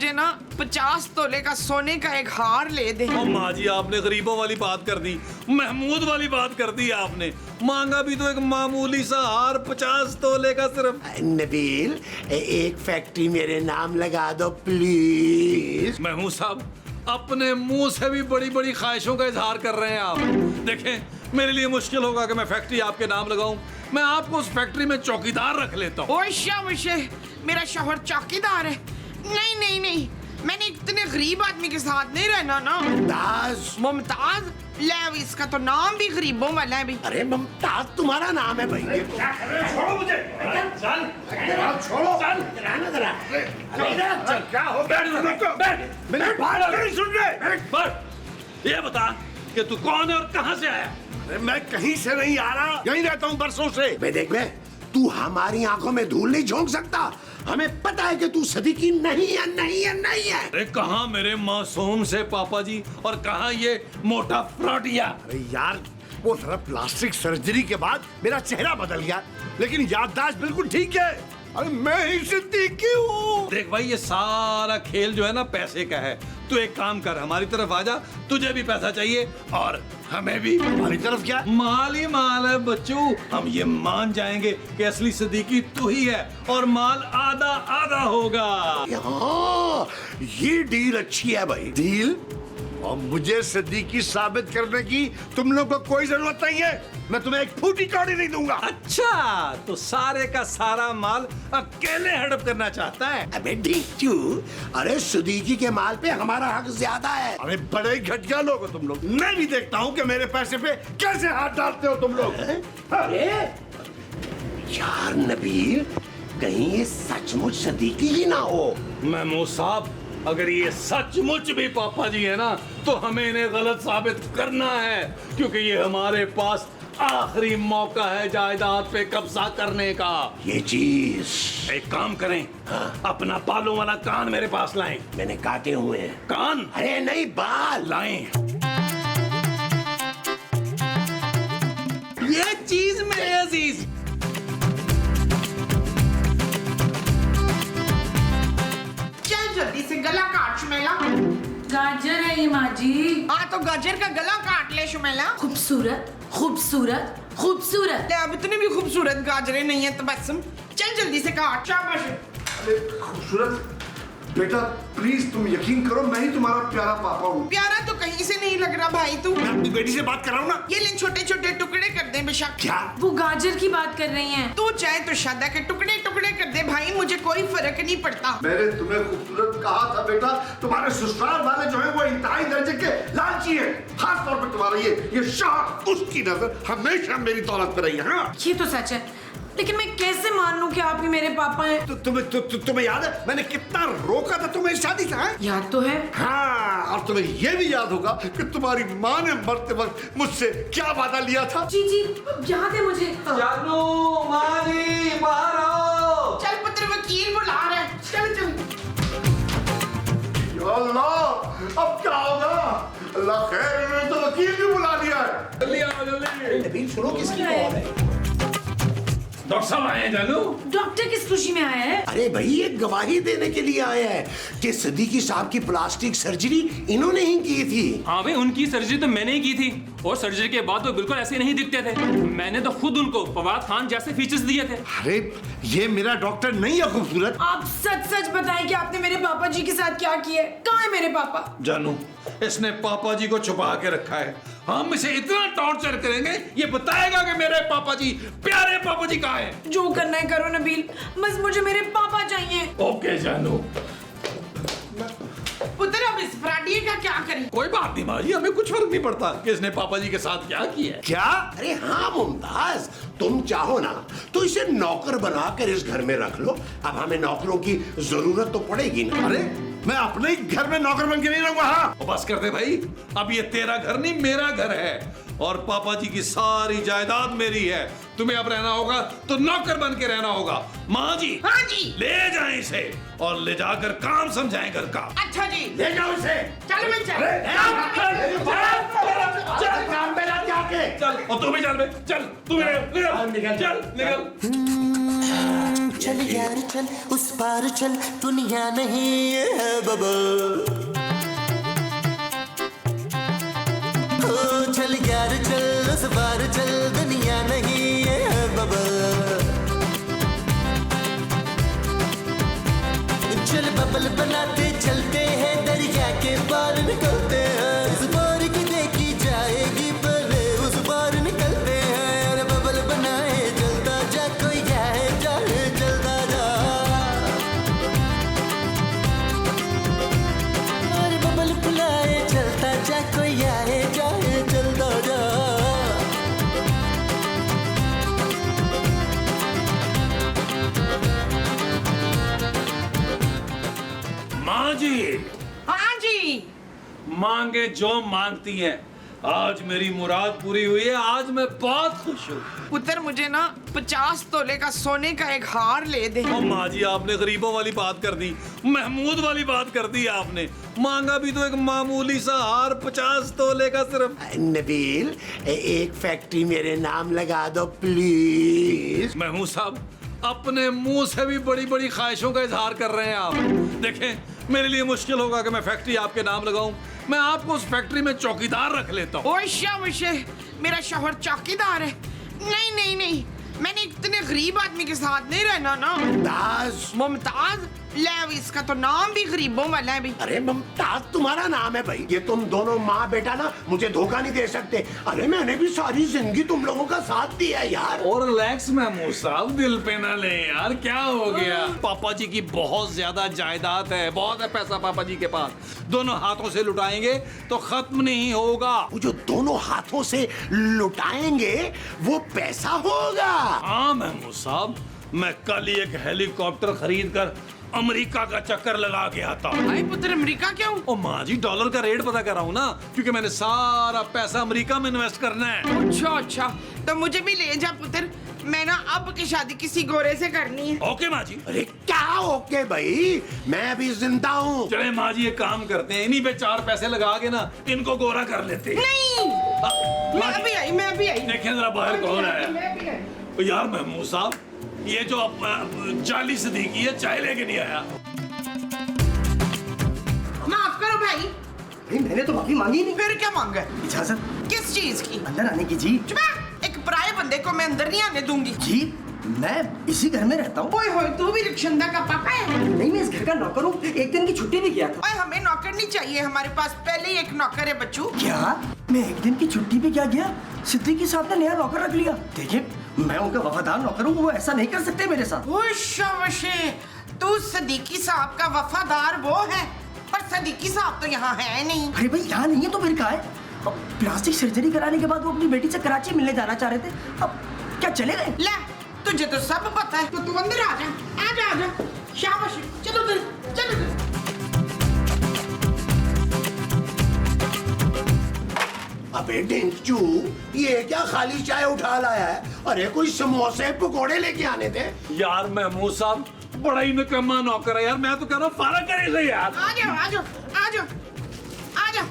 मुझे ना 50 तोले का सोने का एक हार ले दे। ओ माँ जी, आपने गरीबों वाली बात कर दी, महमूद वाली बात कर दी आपने। मांगा भी तो एक मामूली सा हार 50 तोले का सिर्फ। नबील, एक फैक्ट्री मेरे नाम लगा दो प्लीज। महमूद साहब, अपने मुंह से भी बड़ी बड़ी ख्वाहिशों का इजहार कर रहे हैं आप। देखें, मेरे लिए मुश्किल होगा कि मैं फैक्ट्री आपके नाम लगाऊं। मैं आपको उस फैक्ट्री में चौकीदार रख लेता हूँ। मेरा शौहर चौकीदार है? नहीं नहीं नहीं, मैंने इतने गरीब आदमी के साथ नहीं रहना ना। मुमताज, ले इसका तो नाम भी गरीबों वाला है भी। अरे मुमताज तुम्हारा नाम है भाई। छोड़ो मुझे, चल छोड़ो, चल क्या हो? बैठ, सुन रहे? ये बता कि तू कौन है और कहां से आया? अरे मैं कहीं से नहीं आ रहा, यहीं रहता हूँ बरसों से। देख बे, तू हमारी आंखों में धूल नहीं झोंक सकता। हमें पता है कि तू सदीकी नहीं है, नहीं है, नहीं है। अरे कहाँ मेरे मासूम से पापा जी और कहाँ ये मोटा फ्रॉडिया? अरे यार, वो सारा प्लास्टिक सर्जरी के बाद मेरा चेहरा बदल गया, लेकिन याददाश्त बिल्कुल ठीक है। अरे मैं ही सिद्दीकी हूँ। देख भाई, ये सारा खेल जो है ना पैसे का है। तू एक काम कर, हमारी तरफ आ जा। तुझे भी पैसा चाहिए और हमें भी। हमारी तरफ क्या? माल ही माल है बच्चू। हम ये मान जाएंगे कि असली सिद्दीकी तू ही है और माल आधा आधा होगा। हाँ, ये डील अच्छी है भाई। डील? और मुझे सिद्दीकी साबित करने की तुम लोग को कोई जरूरत नहीं है। मैं तुम्हें एक फूटी कौड़ी नहीं दूंगा। अच्छा, तो सारे का सारा माल अकेले हड़प करना चाहता है? अबे ढीचू, अरे सदीकी के माल पे हमारा हक ज्यादा है। अरे बड़े घटिया लोग हो तुम लोग। मैं भी देखता हूँ कि मेरे पैसे पे कैसे हाथ डालते हो तुम लोग। अरे यार नबील, कहीं ये सचमुच सदीकी ही ना हो। महमूद साहब, अगर ये सचमुच भी पापा जी है ना, तो हमें इन्हें गलत साबित करना है, क्योंकि ये हमारे पास आखिरी मौका है जायदाद पे कब्जा करने का। ये चीज एक काम करें, अपना बालों वाला कान मेरे पास लाएं। मैंने काटे हुए हैं। कान? अरे नहीं, बाल लाएं। ये चीज मेरे अजीज। चल जल्दी से गला काट शुमेला। गाजर है ये माँ जी। हाँ तो गाजर का गला काट ले शुमेला। खूबसूरत खूबसूरत खूबसूरत। ले, अब इतनी भी खूबसूरत गाजरें नहीं है तबस्सुम। चल जल्दी से काट, शाबाश। अरे खूबसूरत बेटा, प्लीज तुम यकीन करो, मैं ही तुम्हारा प्यारा पापा हूँ। प्यारा तो कहीं से नहीं लग रहा भाई तू। मैं अपनी बेटी से बात कर रहा हूँ ना। ये ले छोटे छोटे टुकड़े कर दे बेशक। क्या? वो गाजर की बात कर रही हैं। तू चाहे तो शादा के टुकड़े टुकड़े कर दे भाई, मुझे कोई फर्क नहीं पड़ता। मैंने तुम्हें खूबसूरत कहा था बेटा। तुम्हारे ससुराल वाले जो है वो इंतहाई दर्जे के लालची हैं। खास तौर पर तुम्हारा ये शाह, उसकी नजर हमेशा मेरी दौलत पर रही है। हाँ? ये तो सच है, लेकिन मैं कैसे मान लूं कि आप ही मेरे पापा हैं? तो तुम्हें याद है मैंने कितना रोका था तुम्हें इस शादी से? हाँ? याद तो है। हाँ, और तुम्हें ये भी याद होगा कि तुम्हारी माँ ने मरते वक्त मुझसे क्या वादा लिया था? जी जी याद है मुझे। जानू, माँ जी, बाहर आओ। चल पुत्र, वकील बुला रहा है। चल चल। या अल्लाह, अब क्या होगा? अल्लाह खैर, इन्होंने तो वकील भी बुला लिया है। जल्दी आओ, जल्दी। नबील सुनो, किसकी कॉल है? डॉक्टर साहब आए हैं जानू। डॉक्टर किस खुशी में आया है? अरे भाई, ये गवाही देने के लिए आए हैं कि सदीकी साहब की प्लास्टिक सर्जरी इन्होंने ही की थी। हाँ भाई, उनकी सर्जरी तो मैंने ही की थी और सर्जरी के बाद वो बिल्कुल ऐसे नहीं दिखते थे। मैंने तो खुद उनको फवाद खान जैसे फीचर्स दिए थे। अरे ये मेरा डॉक्टर नहीं है खूबसूरत। आप सच सच बताएं कि आपने मेरे पापा जी के साथ क्या किया है? कहाँ है मेरे पापा? जानू, इसने पापा जी को छुपा के रखा है। हम इसे इतना टॉर्चर करेंगे, ये बताएगा कि मेरे पापा जी, प्यारे पापा जी कहाँ हैं। जो करना है करो नबील, बस मुझे मेरे पापा चाहिए। ओके जानू। पुत्र, अब इस फ्राडिये का क्या करें? कोई बात नहीं माँ जी, हमें कुछ फर्क नहीं पड़ता कि इसने पापा जी के साथ क्या किया है। क्या? अरे हाँ मुमताज, तुम चाहो ना तो इसे नौकर बनाकर इस घर में रख लो। अब हमें नौकरों की जरूरत तो पड़ेगी ना। अरे मैं अपने ही घर में नौकर बन के नहीं रहूंगा। हाँ? बस कर दे भाई, अब ये तेरा घर नहीं मेरा घर है और पापा जी की सारी जायदाद मेरी है। तुम्हें अब रहना होगा तो नौकर बन के रहना होगा। माँ जी, हाँ जी। ले जाएं इसे और ले जाकर काम समझाएं घर का। अच्छा जी, ले जाओ इसे। चल भाई चल। चल काम पे जा जाके। चल, और तू भी चल बे, चल तू भी निकल, चल निकल। चल यार चल उस पार चल दुनिया नहीं ये है बबल। ओ चल यार चल उस पार चल दुनिया नहीं ये है बबल। चल बबल बनाते चलते हैं दरिया के पार निकलते हैं। उस पार की देखी जाएगी पहले उस पार निकलते हैं। अरे बबल बनाए चलता जा कोई जाए जाए चलता जा। अरे बबल बुलाए चलता जा कोई आए जाए चलता जा। माँ जी, हाँ जी। मांगे जो मांगती हैं, आज मेरी मुराद पूरी हुई है। आज मैं बहुत खुश हूँ। पुत्र मुझे ना 50 तोले का सोने का एक हार ले दे। ओ माँ जी, आपने गरीबों वाली बात कर दी, महमूद वाली बात कर दी आपने। मांगा भी तो एक मामूली सा हार 50 तोले का सिर्फ। नबील, एक फैक्ट्री मेरे नाम लगा दो प्लीज। महमूद साहब, अपने मुंह से भी बड़ी बड़ी ख्वाहिशों का इजहार कर रहे हैं आप। देखें, मेरे लिए मुश्किल होगा कि मैं फैक्ट्री आपके नाम लगाऊं। मैं आपको उस फैक्ट्री में चौकीदार रख लेता हूँ। ओए शाबाश, मेरा शौहर चौकीदार है। नहीं नहीं नहीं, मैंने इतने गरीब आदमी के साथ नहीं रहना ना। मुमताज, ले इसका तो नाम भी गरीबों वाला है भाई। अरे मुमताज तुम्हारा नाम है भाई। ये तुम दोनों माँ बेटा ना मुझे धोखा नहीं दे सकते। अरे मैंने भी सारी जिंदगी तुम लोगों का साथ दिया यार। और रिलैक्स महमूद साहब, दिल पे ना ले यार, क्या हो गया? पापा जी की बहुत ज्यादा जायदाद है, बहुत है पैसा पापा जी के पास। दोनों हाथों से लुटाएंगे तो खत्म नहीं होगा। वो जो दोनों हाथों से लुटाएंगे वो पैसा होगा। हाँ महमूद साहब, मैं कल ही एक हेलीकॉप्टर खरीद कर अमेरिका का चक्कर लगा के आता हूँ। भाई पुत्र, अमेरिका क्यों? ओ माँ जी, डॉलर का रेट पता कर रहा हूँ ना, क्योंकि मैंने सारा पैसा अमेरिका में इन्वेस्ट करना है। अच्छा अच्छा, तो मुझे भी ले जा पुत्र। मैं ना अब की शादी किसी गोरे से करनी है। ओके माँ जी। अरे क्या ओके भाई, मैं अभी जिंदा हूँ। चले माँ जी, एक काम करते हैं, इन्हीं पे 4 पैसे लगा के ना इनको गोरा कर लेते हैं। नहीं, मैं अभी आई, मैं अभी आई। देखें जरा बाहर कौन आया। मैं अभी आई। यार महमूद साहब, ये जो जाली सदीकी है, चाय लेके नहीं आया। माफ करो भाई। मैंने तो माफी मांगी नहीं। फिर क्या मांगा? इजाजत किस चीज की? अंदर आने की जी। चुप, एक पराये बंदे को मैं अंदर नहीं आने दूंगी। जी, मैं इसी घर में रहता हूँ। ओए होए, तू भी रिक्शंदा का पापा है? नहीं, मैं इस घर का नौकर हूँ। एक दिन की छुट्टी भी किया था। ओए, हमें नौकर नहीं चाहिए, हमारे पास पहले ही एक नौकर है बच्चू। क्या? मैं एक दिन की छुट्टी भी क्या गया? सिद्दीकी साहब ने नया नौकर रख लिया। देखिए, मैं उनका वफादार नौकर हूँ, वो ऐसा नहीं कर सकते मेरे साथ। ओए शाबाश, तू सदीकी साहब का वफादार वो है, पर सदीकी साहब तो यहाँ है नहीं। अरे भाई, यहाँ नहीं है तो फिर कहाँ है? अब प्लास्टिक सर्जरी कराने के बाद वो अपनी बेटी से कराची मिलने जाना चाह रहे थे। अब क्या चले गए? ले, तुझे तो सब पता है, तो तू अंदर आ जा, आ जा, आ जा। शाबाश, चलो फिर, चलो फिर। अबे डिंचू, ये क्या खाली चाय उठा लाया है? अरे कोई समोसे पकोड़े लेके आने थे। यार महमूद साहब, बड़ा ही निकम्मा नौकर है यार। मैं तो कह रहा हूँ फारा करे से यार। आ जाओ, आ जाओ, आ जाओ, आ जाओ।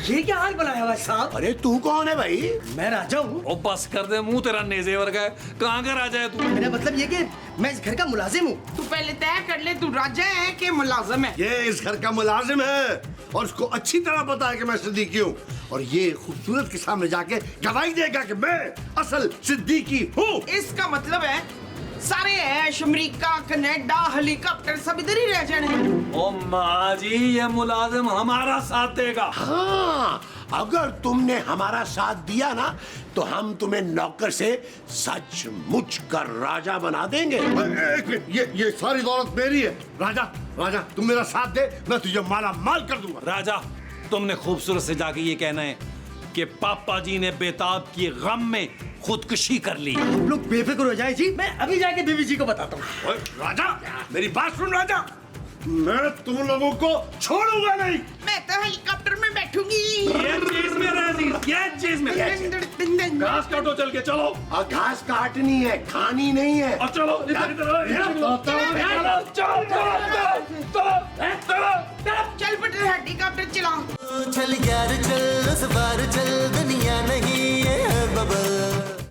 ये क्या हाल बनाया हुआ है साहब? अरे तू कौन है भाई? मैं राजा हूँ। ओ बस कर दे, मुंह तेरा नेजे वर्गा है। कहाँ का राजा है तू? मेरा मतलब ये कि मैं इस घर का मुलाजिम हूँ। तू पहले तय कर ले, तू राजा है कि मुलाजिम है? ये इस घर का मुलाजिम है और उसको अच्छी तरह पता है कि मैं सिद्दीकी हूँ। और ये खूबसूरत के सामने जाके गवाही देगा कि मैं असल सिद्दीकी हूँ। इसका मतलब है सारे ऐश, अमेरिका, कनाडा, हेलीकॉप्टर सब इधर ही रह जाने। ओ माँ जी, ये मुलाजिम हमारा साथ देगा। हाँ, अगर तुमने हमारा साथ दिया ना तो हम तुम्हें नौकर से सचमुच कर राजा बना देंगे। एक मिनट, ये सारी दौलत मेरी है। राजा, राजा तुम मेरा साथ दे, मैं तुझे माला माल कर दूंगा। राजा, तुमने खूबसूरत से जाके ये कहना है कि पापा जी ने बेताब की गम में खुदकुशी कर ली। आप लोग बेफिक्र हो जाए जी, मैं अभी जाके बीवी जी को बताता हूँ। राजा, मेरी बात सुन राजा, मैं तुम लोगों को छोड़ूंगा नहीं। मैं तो हेलीकॉप्टर में बैठूंगी। ये चीज में राजी, ये चीज में। घास काटो, चल के चलो। और घास काटनी है, खानी नहीं है। और चलो, इधर चल बेटे, हेलीकॉप्टर चलाओ। चल यार चल उस पार चल दुनिया नहीं ये है बबल।